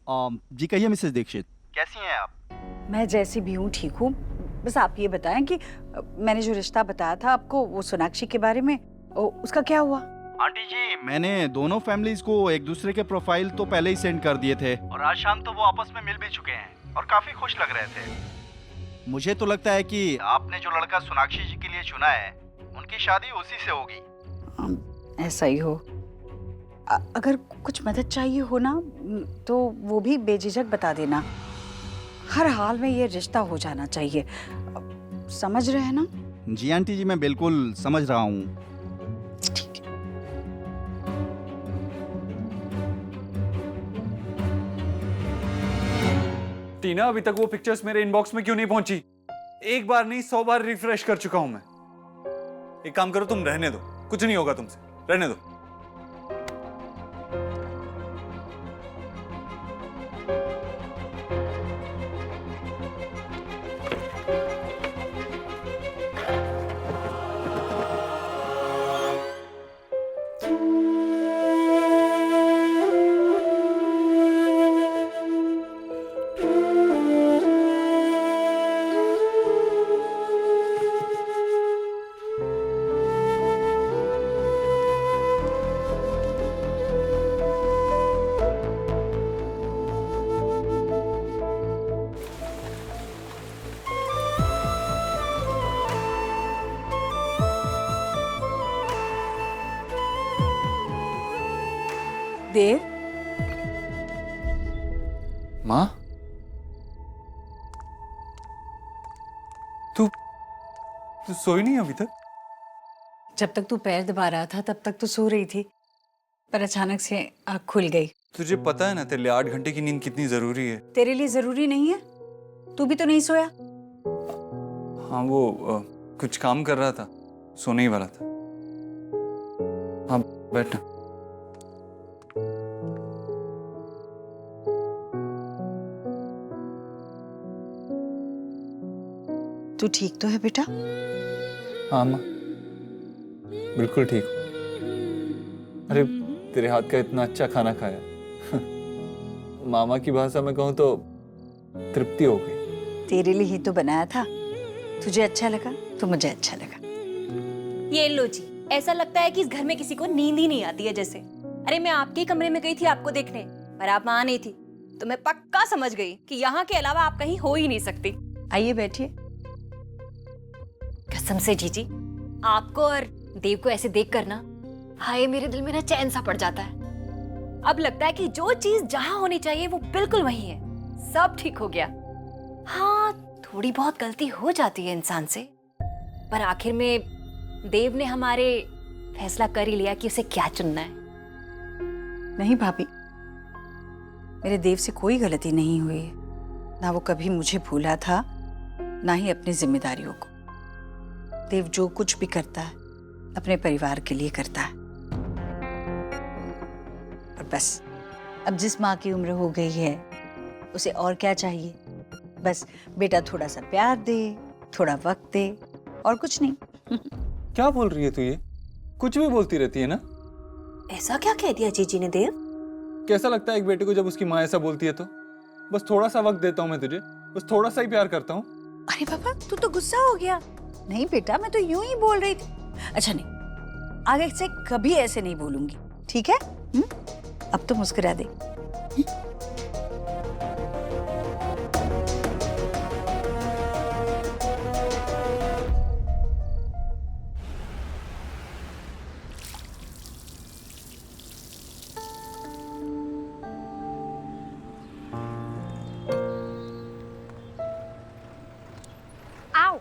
जी कहिए मिसेस दीक्षित, कैसी हैं आप? मैं जैसी भी हूँ ठीक हूँ। बस आप ये बताएं कि मैंने जो रिश्ता बताया था आपको वो सोनाक्षी के बारे में, उसका क्या हुआ? आंटी जी, मैंने दोनों फैमिलीज को एक दूसरे के प्रोफाइल तो पहले ही सेंड कर दिए थे और आज शाम तो वो आपस में मिल भी चुके हैं और काफी खुश लग रहे थे। मुझे तो लगता है कि आपने जो लड़का सोनाक्षी जी के लिए चुना है, उनकी शादी उसी से होगी। ऐसा ही हो। अगर कुछ मदद चाहिए हो ना तो वो भी बेझिझक बता देना। हर हाल में ये रिश्ता हो जाना चाहिए, समझ रहे हैं ना? जी आंटी जी, मैं बिल्कुल समझ रहा हूँ। ठीक है। टीना, अभी तक वो पिक्चर्स मेरे इनबॉक्स में क्यों नहीं पहुंची? एक बार नहीं 100 बार रिफ्रेश कर चुका हूं मैं। एक काम करो, तुम रहने दो, कुछ नहीं होगा तुमसे, रहने दो। देव, माँ, तू सोई नहीं अभी तक? जब तक तू पैर दबा रहा था तब तक तो सो रही थी, पर अचानक से आँख खुल गई। तुझे पता है ना तेरे लिए 8 घंटे की नींद कितनी जरूरी है। तेरे लिए जरूरी नहीं है? तू भी तो नहीं सोया? हाँ, वो कुछ काम कर रहा था, सोने ही वाला था। हाँ, बैठना। तू ठीक तो है बेटा? हाँ माँ, बिल्कुल ठीक हूँ। अरे, तेरे हाथ का इतना अच्छा खाना खाया। मामा की भाषा में कहूँ तो तृप्ति हो गई। तेरे लिए ही तो बनाया था। तुझे अच्छा लगा तो मुझे अच्छा लगा। ये लो जी, ऐसा लगता है कि इस घर में किसी को नींद ही नहीं आती है जैसे। अरे मैं आपके कमरे में गई थी आपको देखने, पर आप वहां नहीं थी, तो मैं पक्का समझ गई कि यहाँ के अलावा आप कहीं हो ही नहीं सकती। आइए बैठिए। कसम से जीजी, आपको और देव को ऐसे देख कर ना, हाय मेरे दिल में ना चैन सा पड़ जाता है। अब लगता है कि जो चीज जहां होनी चाहिए वो बिल्कुल वही है। सब ठीक हो गया। हाँ, थोड़ी बहुत गलती हो जाती है इंसान से, पर आखिर में देव ने हमारे फैसला कर ही लिया कि उसे क्या चुनना है। नहीं भाभी, मेरे देव से कोई गलती नहीं हुई है। ना वो कभी मुझे भूला था, ना ही अपनी जिम्मेदारियों को। देव जो कुछ भी करता है अपने परिवार के लिए करता है। और बस अब जिस माँ की उम्र हो गई है उसे और क्या चाहिए? बस बेटा थोड़ा सा प्यार दे, थोड़ा वक्त दे, और कुछ नहीं। क्या बोल रही है तू? ये कुछ भी बोलती रहती है ना। ऐसा क्या कह दिया जीजी ने देव? कैसा लगता है एक बेटे को जब उसकी माँ ऐसा बोलती है तो? बस थोड़ा सा वक्त देता हूँ मैं तुझे, बस थोड़ा सा ही प्यार करता हूँ। अरे पापा, तू तो गुस्सा हो गया। नहीं बेटा, मैं तो यूं ही बोल रही थी। अच्छा नहीं, आगे से कभी ऐसे नहीं बोलूंगी, ठीक है? अब तो मुस्कुरा दे। आओ।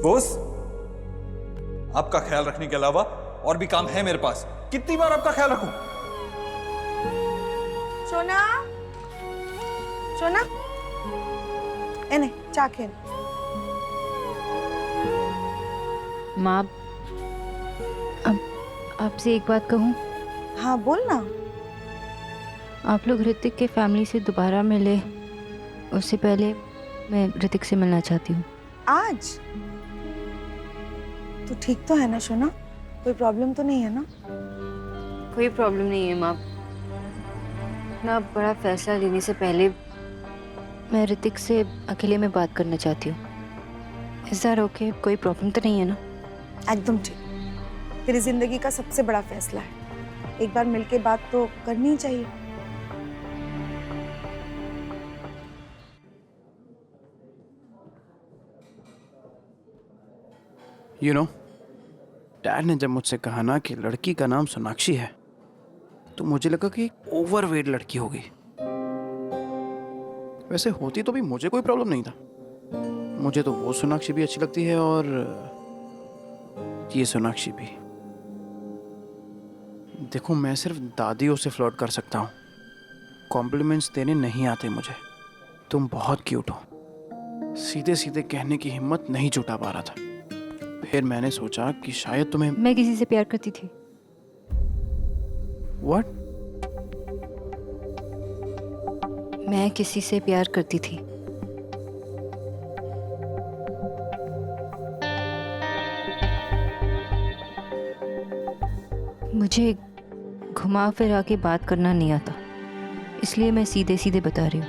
बॉस, आपका ख्याल रखने के अलावा और भी काम है मेरे पास। कितनी बार आपका ख्याल रखूं? सोना, सोना, एने चाखेन। माँ, अब आपसे एक बात कहूँ? हाँ बोल ना। आप लोग ऋतिक के फैमिली से दोबारा मिले, उससे पहले मैं ऋतिक से मिलना चाहती हूँ। आज? तू ठीक तो है ना सोना? कोई प्रॉब्लम तो नहीं है ना? कोई प्रॉब्लम नहीं है माँ। ना बड़ा फैसला लेने से पहले मैं ऋतिक से अकेले में बात करना चाहती हूँ। Is that okay? कोई प्रॉब्लम तो नहीं है ना? एकदम ठीक। तेरी जिंदगी का सबसे बड़ा फैसला है, एक बार मिलके बात तो करनी ही चाहिए। यू नो, डैड ने जब मुझसे कहा ना कि लड़की का नाम सोनाक्षी है, तो मुझे लगा कि एक ओवरवेट लड़की होगी। वैसे होती तो भी मुझे कोई प्रॉब्लम नहीं था। मुझे तो वो सोनाक्षी भी अच्छी लगती है और ये सोनाक्षी भी। देखो, मैं सिर्फ दादियों से फ्लर्ट कर सकता हूँ, कॉम्प्लीमेंट्स देने नहीं आते मुझे। तुम बहुत क्यूट हो, सीधे सीधे कहने की हिम्मत नहीं जुटा पा रहा था। फिर मैंने सोचा कि शायद तुम्हें। मैं किसी से प्यार करती थी। व्हाट? मैं किसी से प्यार करती थी। मुझे घुमा फिरा के बात करना नहीं आता, इसलिए मैं सीधे सीधे बता रही हूँ।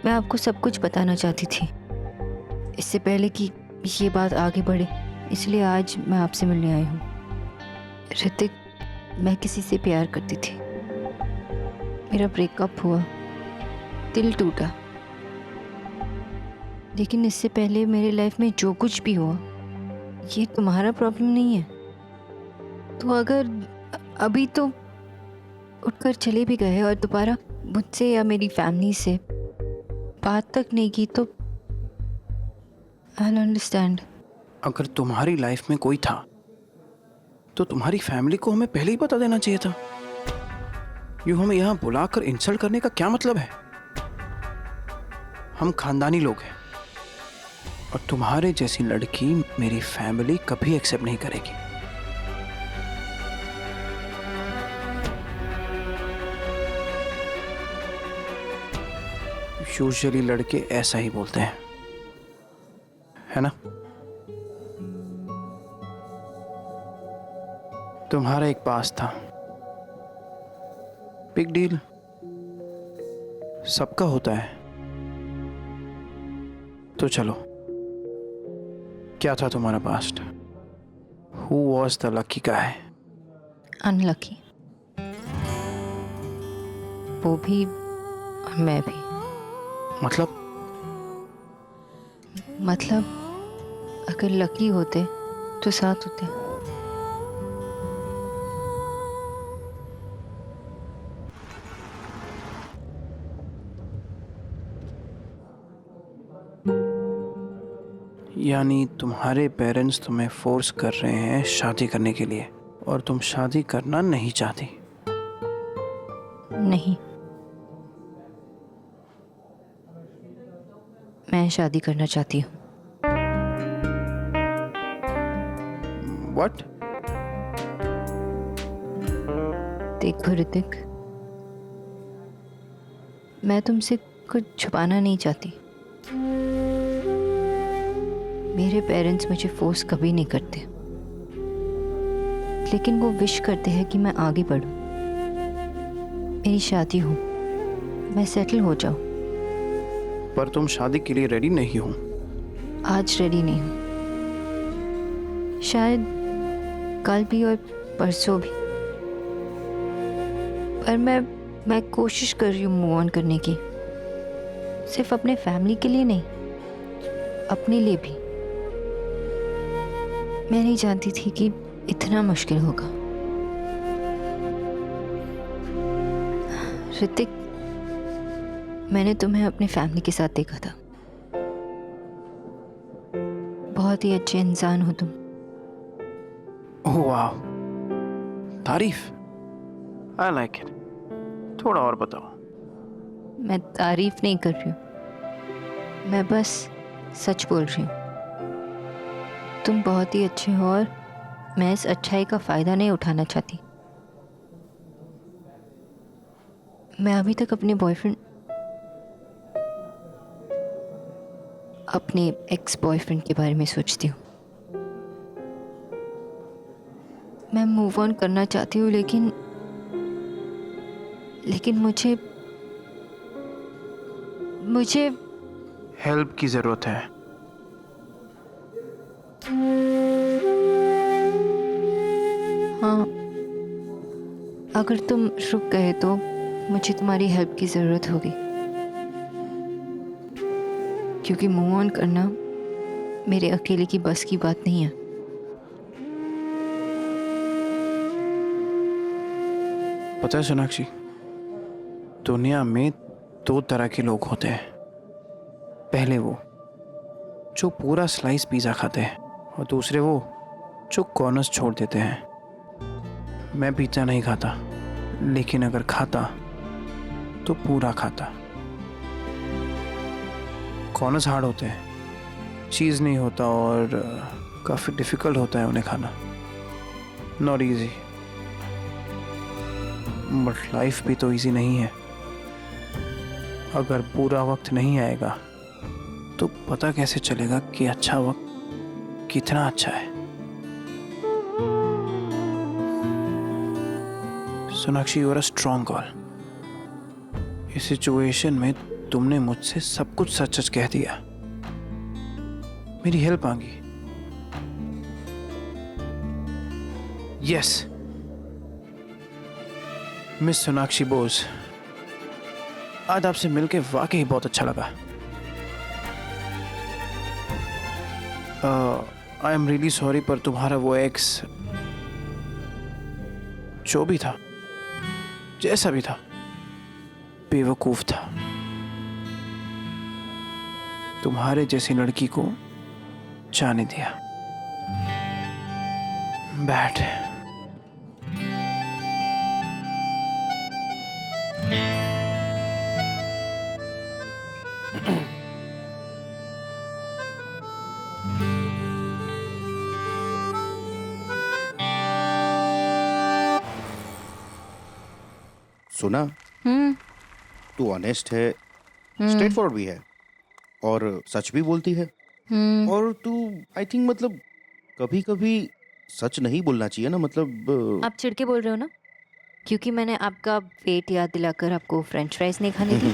मैं आपको सब कुछ बताना चाहती थी इससे पहले कि ये बात आगे बढ़े, इसलिए आज मैं आपसे मिलने आई हूँ। ऋतिक, मैं किसी से प्यार करती थी। मेरा ब्रेकअप हुआ, दिल टूटा। लेकिन इससे पहले मेरे लाइफ में जो कुछ भी हुआ, ये तुम्हारा प्रॉब्लम नहीं है। तो अगर अभी तो उठकर चले भी गए और दोबारा मुझसे या मेरी फैमिली से बात तक नहीं की तो आई अंडरस्टैंड। अगर तुम्हारी लाइफ में कोई था तो तुम्हारी फैमिली को हमें पहले ही बता देना चाहिए था। यूं हमें यहाँ बुलाकर इंसल्ट करने का क्या मतलब है? हम खानदानी लोग हैं और तुम्हारे जैसी लड़की मेरी फैमिली कभी एक्सेप्ट नहीं करेगी। यूजुअली लड़के ऐसा ही बोलते हैं, है ना? तुम्हारा एक पास था, बिग डील, सबका होता है। तो चलो, क्या था तुम्हारा past? Who was the lucky guy? Unlucky. वो भी और मैं भी। मतलब अगर लकी होते तो साथ होते। यानी तुम्हारे पेरेंट्स तुम्हें फोर्स कर रहे हैं शादी करने के लिए और तुम शादी करना नहीं चाहती? नहीं, मैं शादी करना चाहती हूँ। व्हाट? देखो ऋतिक, मैं तुमसे कुछ छुपाना नहीं चाहती। मेरे पेरेंट्स मुझे फोर्स कभी नहीं करते, लेकिन वो विश करते हैं कि मैं आगे बढ़ूं, मेरी शादी हो, मैं सेटल हो जाऊं। पर तुम शादी के लिए रेडी नहीं हो? आज रेडी नहीं हूं, शायद कल भी और परसों भी। पर मैं कोशिश कर रही हूँ मूव ऑन करने की, सिर्फ अपने फैमिली के लिए नहीं, अपने लिए भी। मैं नहीं जानती थी कि इतना मुश्किल होगा। ऋतिक, मैंने तुम्हें अपने फैमिली के साथ देखा था। बहुत ही अच्छे इंसान हो तुम। ओह वाह, तारीफ, आई लाइक इट। थोड़ा और बताओ। मैं तारीफ नहीं कर रही हूँ, मैं बस सच बोल रही हूँ। तुम बहुत ही अच्छे हो और मैं इस अच्छाई का फायदा नहीं उठाना चाहती। मैं अभी तक अपने एक्स बॉयफ्रेंड के बारे में सोचती हूँ। मैं मूव ऑन करना चाहती हूँ, लेकिन मुझे हेल्प की जरूरत है। हाँ, अगर तुम रुक गए तो मुझे तुम्हारी हेल्प की ज़रूरत होगी, क्योंकि मूव ऑन करना मेरे अकेले की बस की बात नहीं है। पता है सोनाक्षी, दुनिया में दो तरह के लोग होते हैं। पहले वो जो पूरा स्लाइस पिज़्ज़ा खाते हैं, और दूसरे वो जो कॉर्नर्स छोड़ देते हैं। मैं पिज़्ज़ा नहीं खाता, लेकिन अगर खाता तो पूरा खाता। कॉर्नर्स हार्ड होते हैं, चीज़ नहीं होता, और काफ़ी डिफ़िकल्ट होता है उन्हें खाना। Not easy. बट लाइफ भी तो इजी नहीं है। अगर पूरा वक्त नहीं आएगा तो पता कैसे चलेगा कि अच्छा वक्त कितना अच्छा है। Sonakshi, you are a strong girl. इस सिचुएशन में तुमने मुझसे सब कुछ सच सच कह दिया। मेरी हेल्प मांगी। यस मिस सोनाक्षी बोस, आज आपसे मिलके वाकई बहुत अच्छा लगा। आई एम रियली सॉरी, पर तुम्हारा वो एक्स जो भी था, जैसा भी था, बेवकूफ था। तुम्हारे जैसी लड़की को जाने दिया। बैठ। सुना, तू ऑनेस्ट है, स्ट्रेट फॉरवर्ड भी है, और सच भी बोलती है। और तू आई थिंक मतलब कभी कभी सच नहीं बोलना चाहिए ना, मतलब आप चिढ़ के बोल रहे हो ना, क्योंकि मैंने आपका पेट याद दिलाकर आपको फ्रेंच फ्राइज नहीं खाने दी।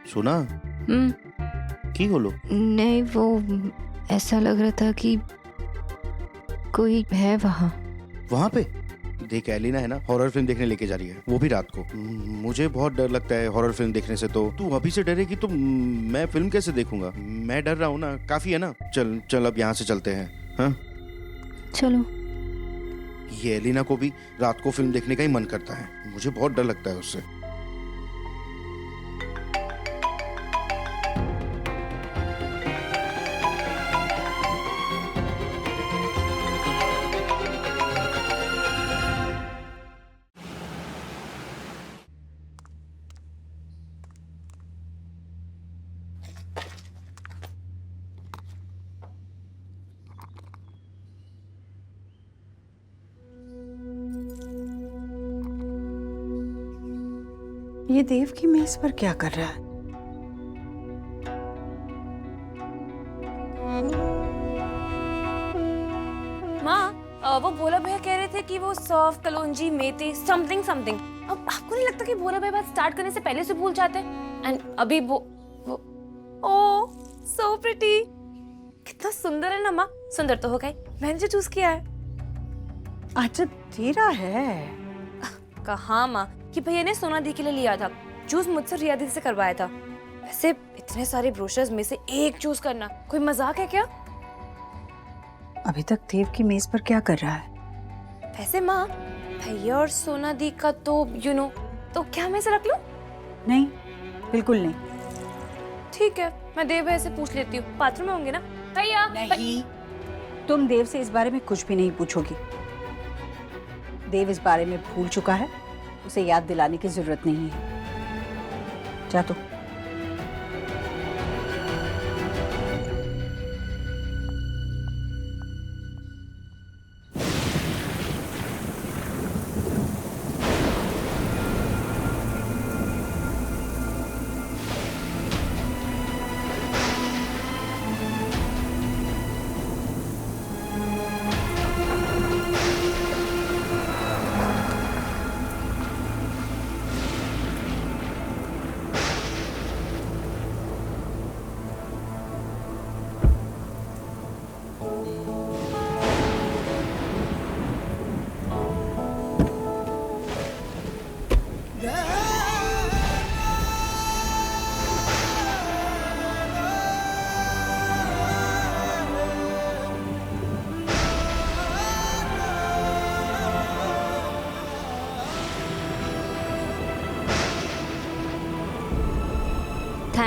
सुना की बोलो। नहीं, वो ऐसा लग रहा था कि कोई है वहाँ पे देख, एलिना है ना, हॉरर फिल्म देखने लेके जा रही है, वो भी रात को। मुझे बहुत डर लगता है हॉरर फिल्म देखने से। तो तू अभी से डरेगी तो मैं फिल्म कैसे देखूंगा? मैं डर रहा हूँ ना, काफी है ना। चल चल अब यहाँ से चलते हैं। हाँ चलो। ये एलिना को भी रात को फिल्म देखने का ही मन करता है, मुझे बहुत डर लगता है उससे। ये देव की मेज पर क्या कर रहा है? माँ, वो भोला भैया कह रहे थे कि वो सौंफ, कलौंजी, मेथी, समथिंग समथिंग। अब आपको नहीं लगता कि भोला भैया बात स्टार्ट करने से पहले से भूल जाते हैं? एंड अभी वो ओह सो प्रिटी, कितना सुंदर है ना माँ। सुंदर तो हो गई, मैंने जो चूज किया है। अच्छा तेरा है? कहाँ माँ, कि भैया ने सोना दी के लिए लिया था। चूज मुझसे रिया दी से करवाया था। वैसे इतने सारे ब्रोशर्स में से एक चूज करना कोई मजाक है क्या? अभी तक देव की मेज पर क्या कर रहा है? वैसे माँ, भैया और सोना दी का तो यू नो, तो क्या मैं इसे रख लूं? नहीं, बिल्कुल नहीं। ठीक है, मैं देव भैया से पूछ लेती हूँ। बाथरूम में होंगे ना भैया? नहीं, तुम देव से इस बारे में कुछ भी नहीं पूछोगी। देव इस बारे में भूल चुका है, उसे याद दिलाने की जरूरत नहीं है। जा तो।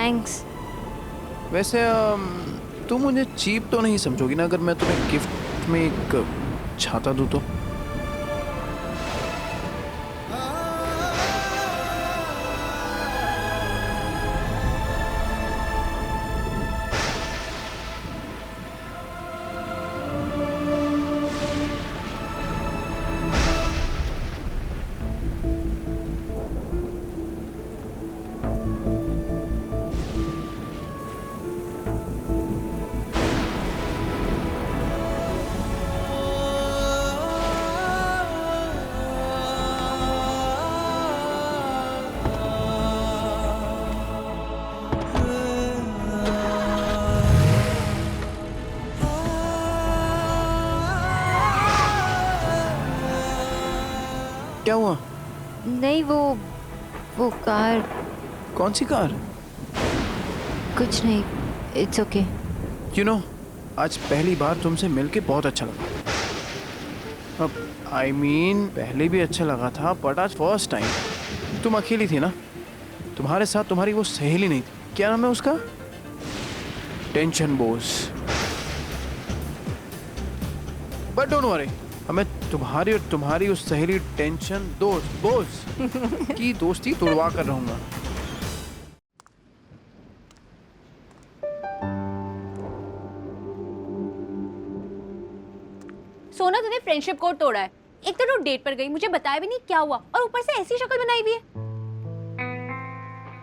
थैंक्स। वैसे तुम मुझे चीप तो नहीं समझोगी ना अगर मैं तुम्हें गिफ्ट में एक छाता दूँ तो? क्या हुआ? नहीं, वो कार। कौन सी कार? कुछ नहीं, इट्स ओके। यू नो, आज पहली बार तुमसे मिलके बहुत अच्छा लगा। अब आई मीन पहले भी अच्छा लगा था, बट आज फर्स्ट टाइम। तुम अकेली थी ना, तुम्हारे साथ तुम्हारी वो सहेली नहीं थी, क्या नाम है उसका? Tension Bose. But don't worry, मैं तुम्हारी और तुम्हारी उस सहेली टेंशन दोस्त बोस की दोस्ती तोड़वा कर रहूंगा। सोना, तूने फ्रेंडशिप कोड तोड़ा है। एक तो तू डेट पर गई, मुझे बताया भी नहीं क्या हुआ, और ऊपर से ऐसी शक्ल बनाई हुई है।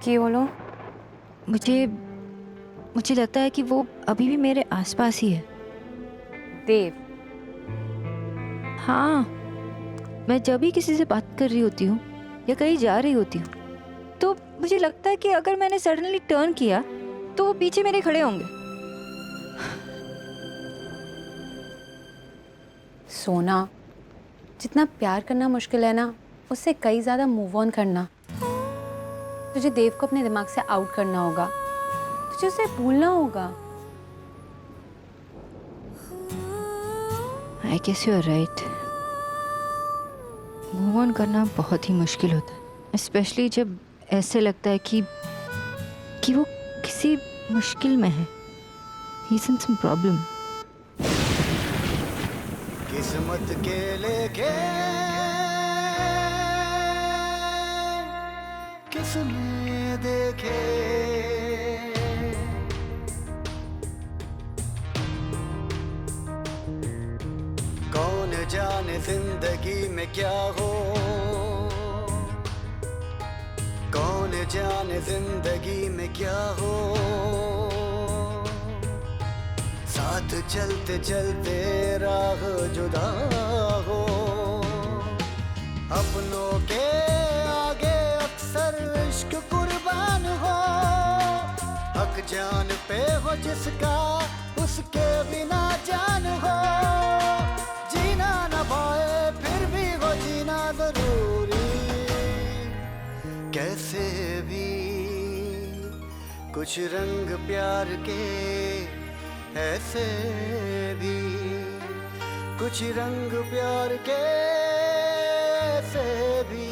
क्या बोलो? मुझे लगता है कि वो अभी भी मेरे आसपास ही है। देव? हाँ, मैं जब भी किसी से बात कर रही होती हूँ या कहीं जा रही होती हूँ तो मुझे लगता है कि अगर मैंने सडनली टर्न किया तो वो पीछे मेरे खड़े होंगे। सोना, जितना प्यार करना मुश्किल है ना, उससे कई ज्यादा मूव ऑन करना। तुझे देव को अपने दिमाग से आउट करना होगा, तुझे उसे भूलना होगा। I guess you are right. Move on करना बहुत ही मुश्किल होता है, स्पेशली जब ऐसे लगता है कि वो किसी मुश्किल में है। He is in some problem. किस्मत के लेके किसने देखे, कौन जाने जिंदगी में क्या हो, कौन जाने जिंदगी में क्या हो। साथ चलते चलते राह जुदा हो, अपनों के आगे अक्सर इश्क कुर्बान हो। हक जान पे हो जिसका, उसके बिना जान हो। जीना न पाए फिर भी वो जीना जरूरी, कैसे भी कुछ रंग प्यार के, ऐसे भी कुछ रंग प्यार के, ऐसे भी